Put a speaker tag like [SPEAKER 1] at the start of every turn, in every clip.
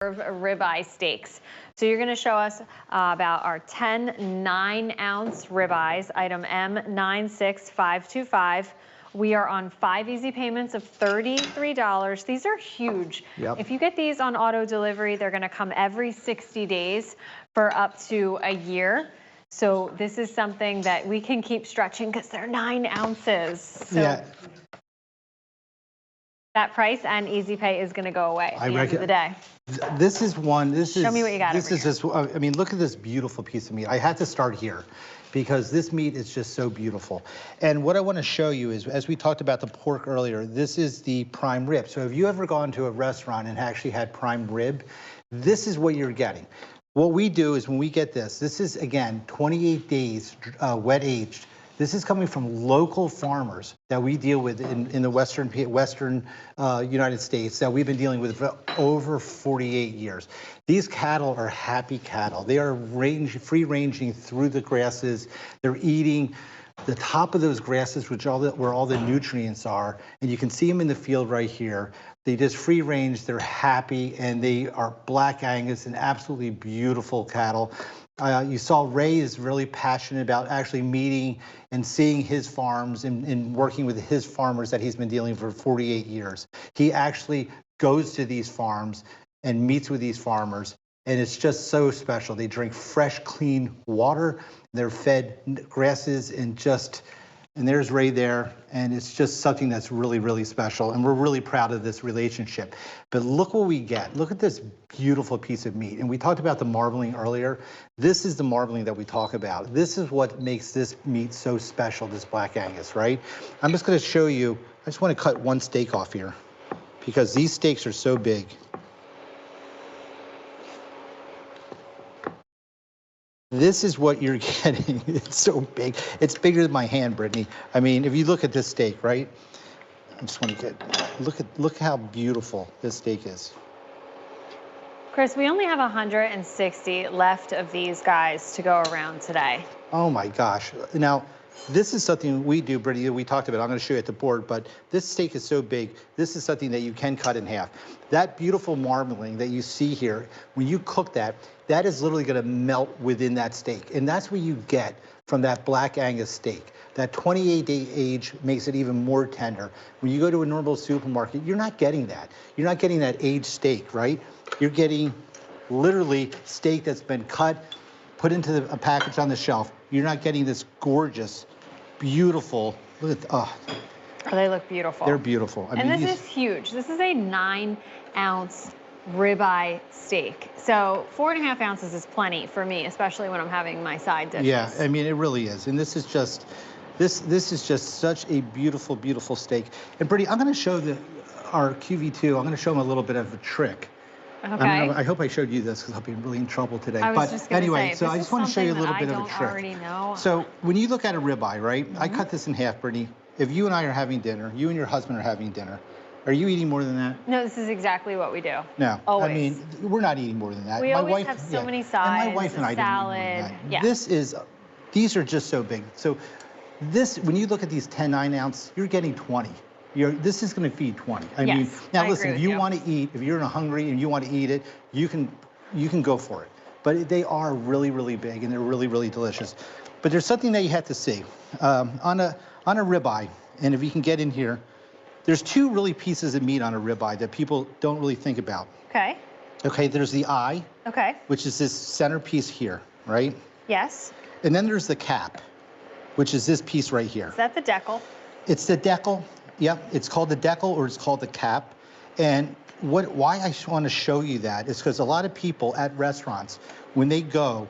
[SPEAKER 1] ribeye steaks. So you're going to show us about our 10 9-ounce ribeyes, item M96525. We are on 5 easy payments of $33. These are huge.
[SPEAKER 2] Yep.
[SPEAKER 1] If you get these on auto delivery, they're going to come every 60 days for up to a year. So this is something that we can keep stretching because they're 9 ounces. So
[SPEAKER 2] Yeah.
[SPEAKER 1] that price and easy pay is going to go away at the end of the day.
[SPEAKER 2] This is one.
[SPEAKER 1] Show me what you got.
[SPEAKER 2] This is just. I mean, look at this beautiful piece of meat. I had to start here because this meat is just so beautiful. And what I want to show you is, as we talked about the pork earlier, this is the prime rib. So have you ever gone to a restaurant and actually had prime rib? This is what you're getting. What we do is when we get this is, again, 28 days wet aged. This is coming from local farmers that we deal with in the Western United States that we've been dealing with for over 48 years. These cattle are happy cattle. They are free ranging through the grasses. They're eating the top of those grasses, where all the nutrients are. And you can see them in the field right here. They just free range, they're happy, and they are black Angus and absolutely beautiful cattle. You saw Ray is really passionate about actually meeting and seeing his farms and working with his farmers that he's been dealing for 48 years. He actually goes to these farms and meets with these farmers, and it's just so special. They drink fresh, clean water. They're fed grasses and there's Ray there, and it's just something that's really, really special, and we're really proud of this relationship. But look what we get. Look at this beautiful piece of meat. And we talked about the marbling earlier. This is the marbling that we talk about. This is what makes this meat so special, this black Angus, right? I'm just gonna show you, I just wanna cut one steak off here because these steaks are so big. This is what you're getting. It's so big. It's bigger than my hand, Brittany. I mean, if you look at this steak, right? I just want to look how beautiful this steak is.
[SPEAKER 1] Chris, we only have 160 left of these guys to go around today.
[SPEAKER 2] Oh my gosh. Now, this is something we do, Brittany, that we talked about. I'm going to show you at the board, but this steak is so big. This is something that you can cut in half. That beautiful marbling that you see here, when you cook that, that is literally going to melt within that steak. And that's what you get from that black Angus steak. That 28-day age makes it even more tender. When you go to a normal supermarket, you're not getting that. You're not getting that aged steak, right? You're getting literally steak that's been cut, put into a package on the shelf. You're not getting this gorgeous, beautiful, look at, oh,
[SPEAKER 1] they look beautiful.
[SPEAKER 2] They're beautiful. I
[SPEAKER 1] mean,
[SPEAKER 2] this
[SPEAKER 1] is huge. This is a 9-ounce ribeye steak. So 4.5 ounces is plenty for me, especially when I'm having my side dishes.
[SPEAKER 2] Yeah, I mean, it really is. And this is just, this is just such a beautiful, beautiful steak. And Brittany, I'm gonna show our QV2, I'm gonna show them a little bit of a trick.
[SPEAKER 1] Okay.
[SPEAKER 2] I hope I showed you this because I'll be really in trouble today.
[SPEAKER 1] But anyway,
[SPEAKER 2] so I just want to show you a little bit of a trick.
[SPEAKER 1] Already know.
[SPEAKER 2] So when you look at a ribeye, right? I cut this in half, Brittany. If you and I are having dinner, you and your husband are having dinner, are you eating more than that?
[SPEAKER 1] No, this is exactly what we do.
[SPEAKER 2] No,
[SPEAKER 1] always.
[SPEAKER 2] I mean, we're not eating more than that.
[SPEAKER 1] We always have so many sides.
[SPEAKER 2] And my wife and I
[SPEAKER 1] salad.
[SPEAKER 2] don't eat more than that.
[SPEAKER 1] Yeah.
[SPEAKER 2] These are just so big. So when you look at these 10 9-ounce, you're getting 20. This is going to feed 20. I mean, now listen, if you want to eat, if you're hungry and you want to eat it, you can go for it. But they are really, really big and they're really, really delicious. But there's something that you have to see on a ribeye, and if you can get in here, there's 2 really pieces of meat on a ribeye that people don't really think about.
[SPEAKER 1] Okay.
[SPEAKER 2] Okay, there's the eye.
[SPEAKER 1] Okay.
[SPEAKER 2] Which is this center piece here, right?
[SPEAKER 1] Yes.
[SPEAKER 2] And then there's the cap, which is this piece right here.
[SPEAKER 1] Is that the decal?
[SPEAKER 2] It's the decal. Yep, it's called the decal or it's called the cap. And why I want to show you that is because a lot of people at restaurants, when they go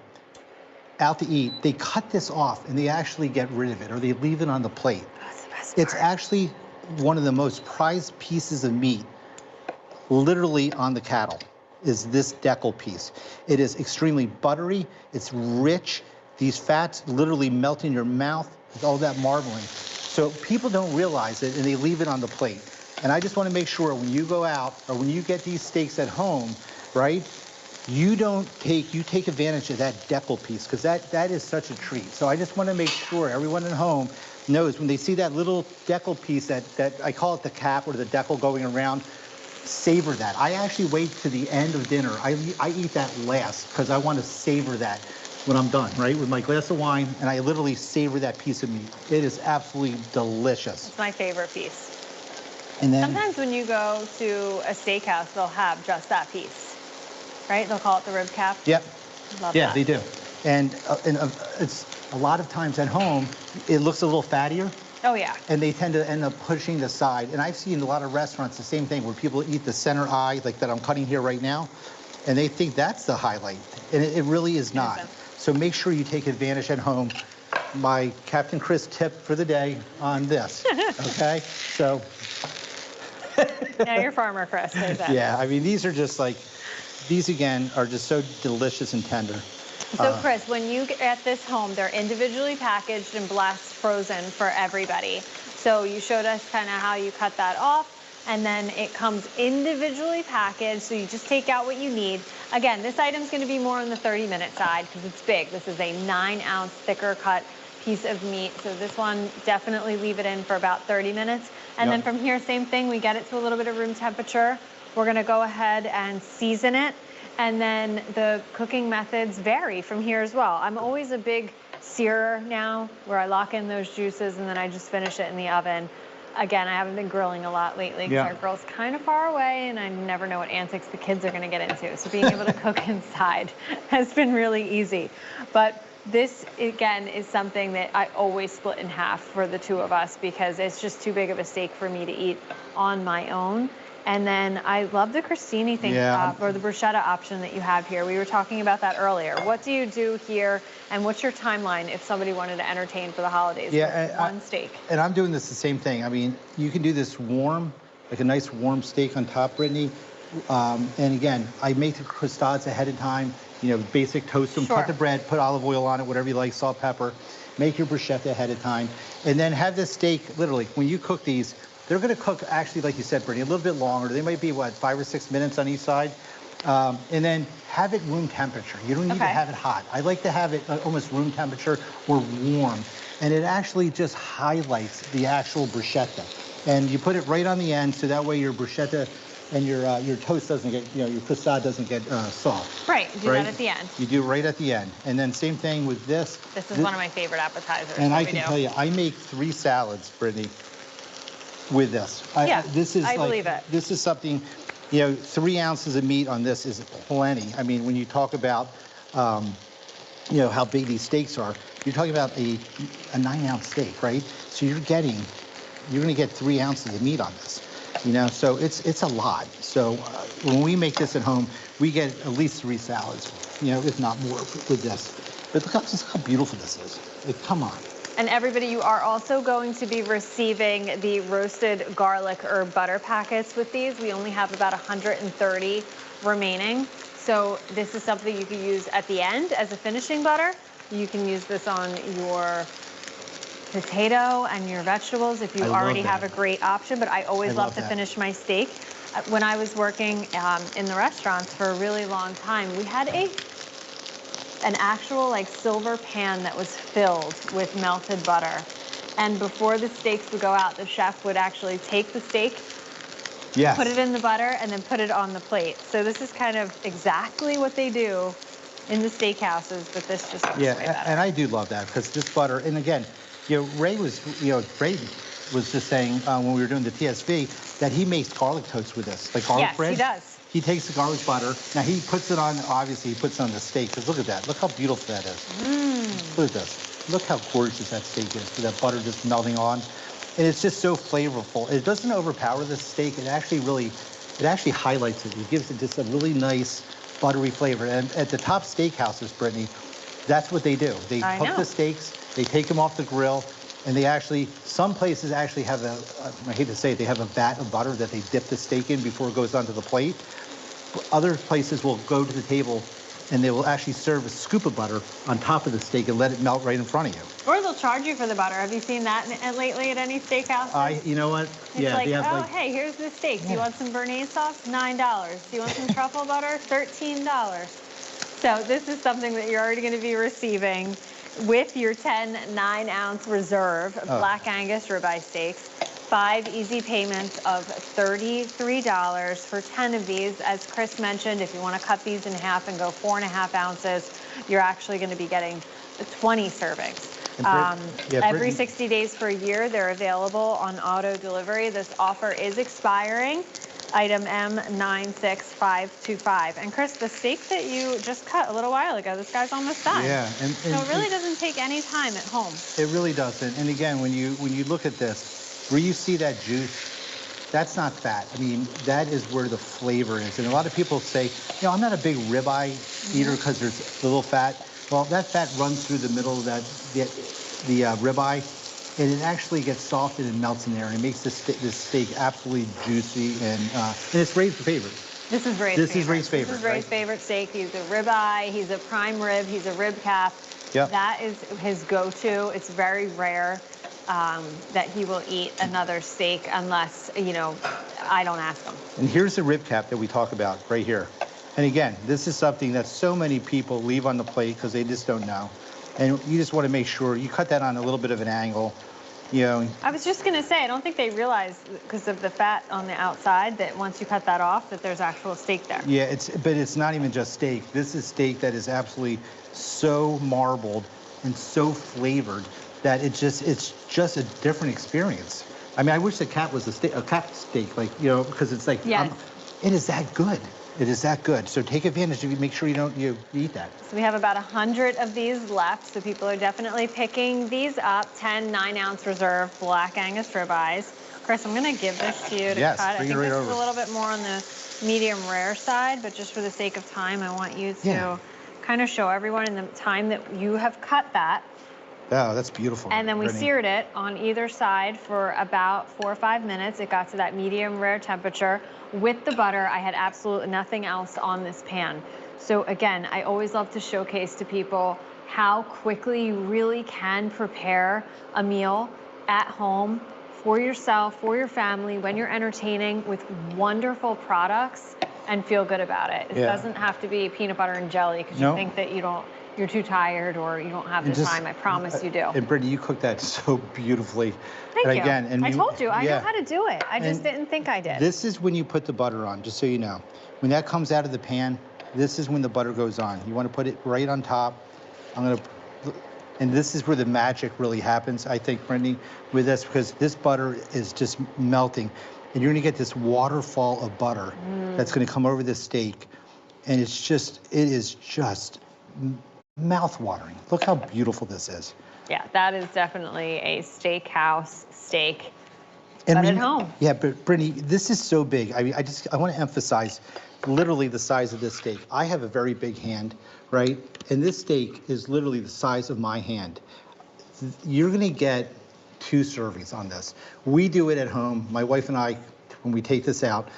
[SPEAKER 2] out to eat, they cut this off and they actually get rid of it or they leave it on the plate.
[SPEAKER 1] That's the best part.
[SPEAKER 2] It's actually one of the most prized pieces of meat literally on the cattle is this decal piece. It is extremely buttery, it's rich, these fats literally melt in your mouth with all that marbling. So people don't realize it and they leave it on the plate. And I just want to make sure when you go out or when you get these steaks at home, right, you take advantage of that decal piece because that is such a treat. So I just want to make sure everyone at home knows when they see that little decal piece that I call it the cap or the decal going around, savor that. I actually wait to the end of dinner. I eat that last because I want to savor that when I'm done, right? With my glass of wine, and I literally savor that piece of meat. It is absolutely delicious.
[SPEAKER 1] It's my favorite piece.
[SPEAKER 2] And then
[SPEAKER 1] Sometimes when you go to a steakhouse, they'll have just that piece, right? They'll call it the rib cap.
[SPEAKER 2] Yep.
[SPEAKER 1] Love
[SPEAKER 2] Yeah,
[SPEAKER 1] that.
[SPEAKER 2] they do. And it's a lot of times at home, it looks a little fattier.
[SPEAKER 1] Oh, yeah.
[SPEAKER 2] And they tend to end up pushing the side. And I've seen a lot of restaurants the same thing, where people eat the center eye, like that I'm cutting here right now, and they think that's the highlight. And it really is not.
[SPEAKER 1] Isn't.
[SPEAKER 2] So make sure you take advantage at home. My Captain Chris tip for the day on this, okay? So.
[SPEAKER 1] Now you're Farmer Chris. There's that.
[SPEAKER 2] Yeah, I mean, these are just like, these again are just so delicious and tender.
[SPEAKER 1] So Chris, when you get this home, they're individually packaged and blast frozen for everybody. So you showed us kind of how you cut that off, and then it comes individually packaged, so you just take out what you need. Again, this item's going to be more on the 30-minute side because it's big. This is a 9-ounce thicker cut piece of meat. So this one, definitely leave it in for about 30 minutes. And
[SPEAKER 2] Yep.
[SPEAKER 1] then from here, same thing, we get it to a little bit of room temperature. We're gonna go ahead and season it. And then the cooking methods vary from here as well. I'm always a big searer now, where I lock in those juices and then I just finish it in the oven. Again, I haven't been grilling a lot lately because
[SPEAKER 2] Yeah.
[SPEAKER 1] our grill's kind of far away and I never know what antics the kids are gonna get into. So being able to cook inside has been really easy. But this, again, is something that I always split in half for the two of us because it's just too big of a steak for me to eat on my own. And then I love the crostini thing,
[SPEAKER 2] Yeah.
[SPEAKER 1] or the bruschetta option that you have here. We were talking about that earlier. What do you do here, and what's your timeline if somebody wanted to entertain for the holidays with one steak?
[SPEAKER 2] And I'm doing this the same thing. I mean, you can do this warm, like a nice warm steak on top, Brittany. And again, I make the croustades ahead of time. You know, basic toast them,
[SPEAKER 1] Sure.
[SPEAKER 2] cut the bread, put olive oil on it, whatever you like, salt, pepper. Make your bruschetta ahead of time. And then have this steak, literally, when you cook these, they're gonna cook, actually, like you said, Brittany, a little bit longer. They might be, what, 5 or 6 minutes on each side? And then have it room temperature. You don't need to
[SPEAKER 1] Okay.
[SPEAKER 2] have it hot. I like to have it almost room temperature or warm. And it actually just highlights the actual bruschetta. And you put it right on the end, so that way your bruschetta and your toast doesn't get, you know, your croissant doesn't get soft.
[SPEAKER 1] Right, do
[SPEAKER 2] Right?
[SPEAKER 1] that at the end.
[SPEAKER 2] You do it right at the end. And then same thing with this.
[SPEAKER 1] This is one of my favorite appetizers.
[SPEAKER 2] And
[SPEAKER 1] that
[SPEAKER 2] I
[SPEAKER 1] we
[SPEAKER 2] can
[SPEAKER 1] do.
[SPEAKER 2] tell you, I make 3 salads, Brittany, with this.
[SPEAKER 1] Yeah,
[SPEAKER 2] This is
[SPEAKER 1] I
[SPEAKER 2] like,
[SPEAKER 1] believe it.
[SPEAKER 2] This is something, you know, 3 ounces of meat on this is plenty. I mean, when you talk about, you know, how big these steaks are, you're talking about a 9-ounce steak, right? So you're gonna get 3 ounces of meat on this. You know, so it's a lot. So when we make this at home, we get at least 3 salads, you know, if not more with this. But look how beautiful this is. Like, come on.
[SPEAKER 1] And everybody, you are also going to be receiving the roasted garlic herb butter packets with these. We only have about 130 remaining. So this is something you can use at the end as a finishing butter. You can use this on your potato and your vegetables if you
[SPEAKER 2] I love
[SPEAKER 1] already have a
[SPEAKER 2] that.
[SPEAKER 1] great option, but I always
[SPEAKER 2] I
[SPEAKER 1] love
[SPEAKER 2] love
[SPEAKER 1] to
[SPEAKER 2] that.
[SPEAKER 1] finish my steak. When I was working in the restaurants for a really long time, we had an actual like silver pan that was filled with melted butter. And before the steaks would go out, the chef would actually take the steak,
[SPEAKER 2] Yes.
[SPEAKER 1] put it in the butter, and then put it on the plate. So this is kind of exactly what they do in the steakhouses, but this just looks way
[SPEAKER 2] Yeah,
[SPEAKER 1] better.
[SPEAKER 2] and I do love that because this butter, and again, you know, Ray was just saying when we were doing the TSV that he makes garlic toast with this, like garlic
[SPEAKER 1] Yes,
[SPEAKER 2] bread.
[SPEAKER 1] he does.
[SPEAKER 2] He takes the garlic butter. Now he puts it on, obviously he puts it on the steak, because look at that. Look how beautiful that is. Look at this. Look how gorgeous that steak is with that butter just melting on. And it's just so flavorful. It doesn't overpower the steak. It actually highlights it. It gives it just a really nice buttery flavor. And at the top steakhouses, Brittany, that's what they do. They
[SPEAKER 1] I
[SPEAKER 2] cook
[SPEAKER 1] know.
[SPEAKER 2] the steaks, they take them off the grill, and they actually, some places actually have I hate to say it, they have a vat of butter that they dip the steak in before it goes onto the plate. Other places will go to the table and they will actually serve a scoop of butter on top of the steak and let it melt right in front of you.
[SPEAKER 1] Or they'll charge you for the butter. Have you seen that lately at any steakhouse?
[SPEAKER 2] You know what?
[SPEAKER 1] It's like,
[SPEAKER 2] they have
[SPEAKER 1] oh, hey, here's the steak. Do you want some béarnaise sauce? $9. Do you want some truffle butter? $13. So this is something that you're already going to be receiving with your 10 9-ounce reserve Black Angus ribeye steaks. 5 easy payments of $33 for 10 of these. As Chris mentioned, if you want to cut these in half and go 4.5 ounces, you're actually going to be getting 20 servings. Every 60 days for a year, they're available on auto delivery. This offer is expiring. Item M96525. And Chris, the steak that you just cut a little while ago, this guy's almost done.
[SPEAKER 2] Yeah,
[SPEAKER 1] so it really doesn't take any time at home.
[SPEAKER 2] It really doesn't. And again, when you look at this, where you see that juice, that's not fat. I mean, that is where the flavor is. And a lot of people say, you know, I'm not a big ribeye eater because there's a little fat. Well, that fat runs through the middle of that the ribeye. And it actually gets softened and melts in there, and it makes this steak absolutely juicy, and it's Ray's favorite.
[SPEAKER 1] This is Ray's favorite. This is Ray's favorite steak. He's a ribeye, he's a prime rib, he's a rib calf.
[SPEAKER 2] Yep.
[SPEAKER 1] That is his go-to. It's very rare that he will eat another steak unless, you know, I don't ask him.
[SPEAKER 2] And here's the rib cap that we talk about right here. And again, this is something that so many people leave on the plate because they just don't know. And you just want to make sure you cut that on a little bit of an angle, you know.
[SPEAKER 1] I was just going to say, I don't think they realize, because of the fat on the outside, that once you cut that off, that there's actual steak there.
[SPEAKER 2] Yeah, but it's not even just steak. This is steak that is absolutely so marbled and so flavored that it's just a different experience. I mean, I wish the cat was a cat steak, like, you know, because it's like,
[SPEAKER 1] yes.
[SPEAKER 2] It is that good. It is that good. So take advantage of it. Make sure you eat that.
[SPEAKER 1] So we have about 100 of these left. So people are definitely picking these up. 10 9-ounce reserve black Angus ribeyes. Chris, I'm going to give this to you to cut. I think this is a little bit more on the medium rare side, but just for the sake of time, I want you to kind of show everyone in the time that you have cut that.
[SPEAKER 2] Oh, that's beautiful.
[SPEAKER 1] And then we seared it on either side for about 4 or 5 minutes. It got to that medium rare temperature. With the butter, I had absolutely nothing else on this pan. So again, I always love to showcase to people how quickly you really can prepare a meal at home for yourself, for your family, when you're entertaining, with wonderful products, and feel good about it. It doesn't have to be peanut butter and jelly because you think that you're too tired or you don't have the time. I promise you do.
[SPEAKER 2] And Brittany, you cooked that so beautifully.
[SPEAKER 1] Thank you.
[SPEAKER 2] Again,
[SPEAKER 1] I told you, I know how to do it. I just didn't think I did.
[SPEAKER 2] This is when you put the butter on, just so you know. When that comes out of the pan, this is when the butter goes on. You want to put it right on top. And this is where the magic really happens, I think, Brittany, with this, because this butter is just melting. And you're going to get this waterfall of butter that's going to come over this steak. And it is just mouth-watering. Look how beautiful this is.
[SPEAKER 1] Yeah, that is definitely a steakhouse steak, but at home.
[SPEAKER 2] Yeah, but Brittany, this is so big. I mean, I want to emphasize literally the size of this steak. I have a very big hand, right? And this steak is literally the size of my hand. You're going to get 2 servings on this. We do it at home. My wife and I, when we take this out,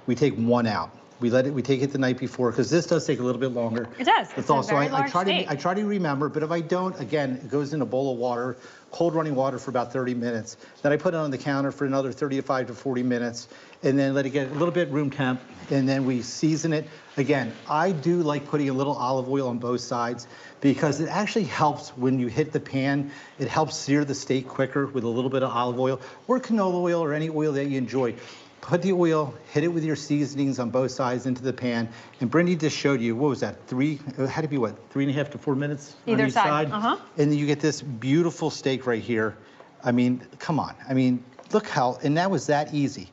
[SPEAKER 2] we take 1 out. We take it the night before, because this does take a little bit longer.
[SPEAKER 1] It does. It's a very large steak.
[SPEAKER 2] I try to remember, but if I don't, again, it goes in a bowl of water, cold running water for about 30 minutes. Then I put it on the counter for another 35 to 40 minutes, and then let it get a little bit room temp, and then we season it. Again, I do like putting a little olive oil on both sides, because it actually helps when you hit the pan. It helps sear the steak quicker with a little bit of olive oil, or canola oil, or any oil that you enjoy. Put the oil, hit it with your seasonings on both sides into the pan. And Brittany just showed you, what was that, it had to be what, 3.5 to 4 minutes?
[SPEAKER 1] Either
[SPEAKER 2] on each side?
[SPEAKER 1] Uh-huh.
[SPEAKER 2] And then you get this beautiful steak right here. I mean, come on. I mean, look how, and that was that easy.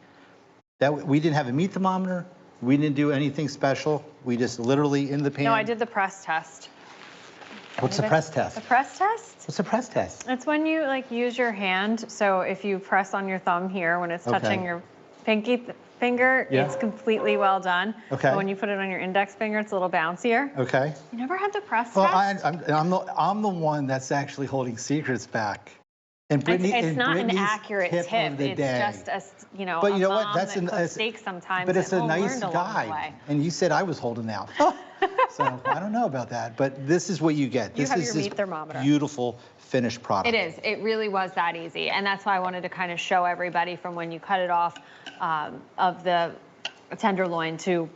[SPEAKER 2] We didn't have a meat thermometer. We didn't do anything special. We just literally in the pan.
[SPEAKER 1] No, I did the press test.
[SPEAKER 2] What's the press test?
[SPEAKER 1] The press test?
[SPEAKER 2] What's the press test?
[SPEAKER 1] It's when you use your hand. So if you press on your thumb here, when it's touching your pinky finger, it's completely well done.
[SPEAKER 2] Okay.
[SPEAKER 1] But when you put it on your index finger, it's a little bouncier.
[SPEAKER 2] Okay.
[SPEAKER 1] You never had the press
[SPEAKER 2] well,
[SPEAKER 1] test?
[SPEAKER 2] I'm the one that's actually holding secrets back. And Brittany,
[SPEAKER 1] it's not an accurate tip.
[SPEAKER 2] It's
[SPEAKER 1] just a,
[SPEAKER 2] but you know what?
[SPEAKER 1] That's a steak sometimes.
[SPEAKER 2] But it's a nice guide. And you said I was holding out. So I don't know about that. But this is what you get.
[SPEAKER 1] This is your meat thermometer.
[SPEAKER 2] Beautiful finished product.
[SPEAKER 1] It is. It really was that easy. And that's why I wanted to kind of show everybody from when you cut it off of the tenderloin to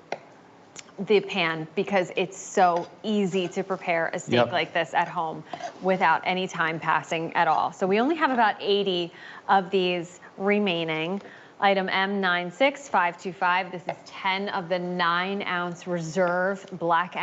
[SPEAKER 1] the pan, because it's so easy to prepare a steak like this at home without any time passing at all. So we only have about 80 of these remaining. Item M96525, this is 10 of the 9-ounce reserve black